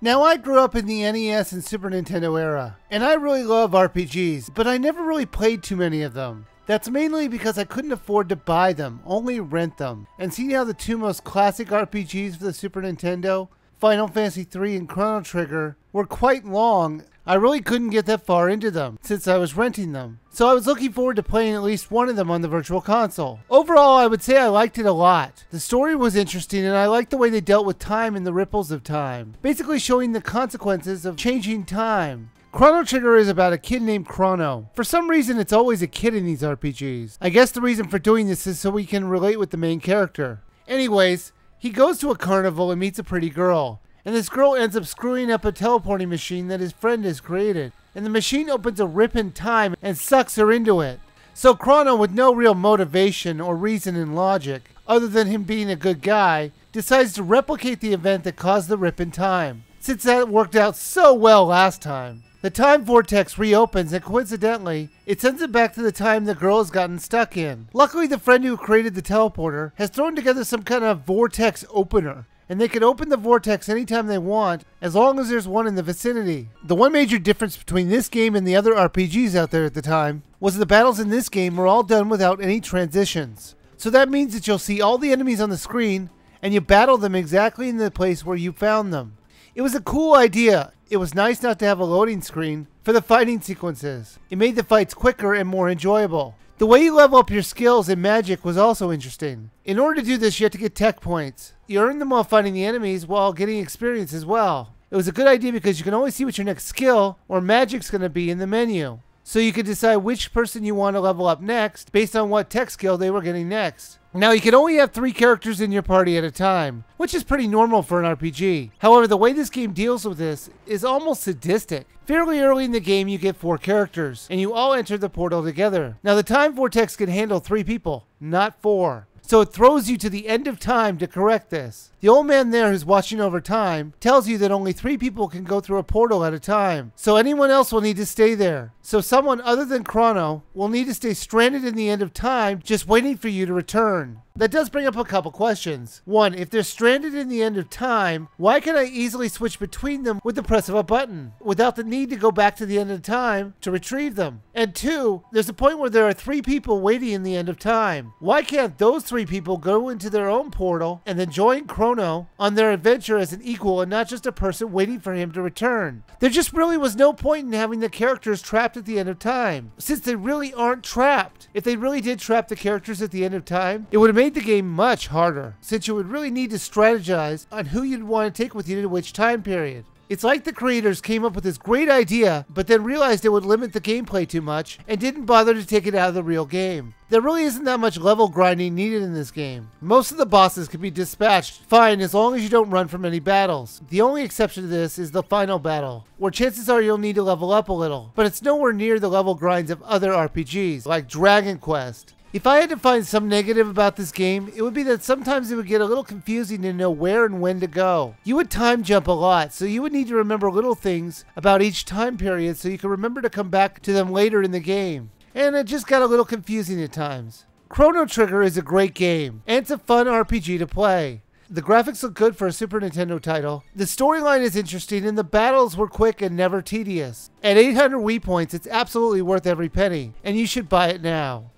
Now, I grew up in the NES and Super Nintendo era, and I really love RPGs, but I never really played too many of them. That's mainly because I couldn't afford to buy them, only rent them. And seeing how the two most classic RPGs for the Super Nintendo, Final Fantasy III and Chrono Trigger, were quite long, I really couldn't get that far into them, since I was renting them. So I was looking forward to playing at least one of them on the Virtual Console. Overall, I would say I liked it a lot. The story was interesting, and I liked the way they dealt with time and the ripples of time, basically showing the consequences of changing time. Chrono Trigger is about a kid named Chrono. For some reason, it's always a kid in these RPGs. I guess the reason for doing this is so we can relate with the main character. Anyways, he goes to a carnival and meets a pretty girl. And this girl ends up screwing up a teleporting machine that his friend has created. And the machine opens a rip in time and sucks her into it. So Chrono, with no real motivation or reason in logic, other than him being a good guy, decides to replicate the event that caused the rip in time, since that worked out so well last time. The time vortex reopens, and coincidentally, it sends it back to the time the girl has gotten stuck in. Luckily, the friend who created the teleporter has thrown together some kind of vortex opener, and they can open the vortex anytime they want, as long as there's one in the vicinity. The one major difference between this game and the other RPGs out there at the time was the battles in this game were all done without any transitions. So that means that you'll see all the enemies on the screen, and you battle them exactly in the place where you found them. It was a cool idea. It was nice not to have a loading screen for the fighting sequences. It made the fights quicker and more enjoyable. The way you level up your skills in magic was also interesting. In order to do this, you have to get tech points. You earn them while fighting the enemies while getting experience as well. It was a good idea because you can always see what your next skill or magic's going to be in the menu. So you could decide which person you want to level up next based on what tech skill they were getting next. Now, you can only have 3 characters in your party at a time, which is pretty normal for an RPG. However, the way this game deals with this is almost sadistic. Fairly early in the game, you get 4 characters, and you all enter the portal together. Now, the time vortex can handle 3 people, not 4. So it throws you to the end of time to correct this. The old man there who's watching over time tells you that only 3 people can go through a portal at a time. So anyone else will need to stay there. So someone other than Chrono will need to stay stranded in the end of time, just waiting for you to return. That does bring up a couple questions. 1, if they're stranded in the end of time, why can I easily switch between them with the press of a button, without the need to go back to the end of time to retrieve them? And 2, there's a point where there are 3 people waiting in the end of time. Why can't those 3 people go into their own portal and then join Chrono on their adventure as an equal and not just a person waiting for him to return? There just really was no point in having the characters trapped at the end of time, since they really aren't trapped. If they really did trap the characters at the end of time, it would have made the game much harder, since you would really need to strategize on who you'd want to take with you to which time period. It's like the creators came up with this great idea, but then realized it would limit the gameplay too much, and didn't bother to take it out of the real game. There really isn't that much level grinding needed in this game. Most of the bosses can be dispatched fine as long as you don't run from any battles. The only exception to this is the final battle, where chances are you'll need to level up a little, but it's nowhere near the level grinds of other RPGs, like Dragon Quest. If I had to find some negative about this game, it would be that sometimes it would get a little confusing to know where and when to go. You would time jump a lot, so you would need to remember little things about each time period so you can remember to come back to them later in the game. And it just got a little confusing at times. Chrono Trigger is a great game, and it's a fun RPG to play. The graphics look good for a Super Nintendo title. The storyline is interesting, and the battles were quick and never tedious. At 800 Wii points, it's absolutely worth every penny, and you should buy it now.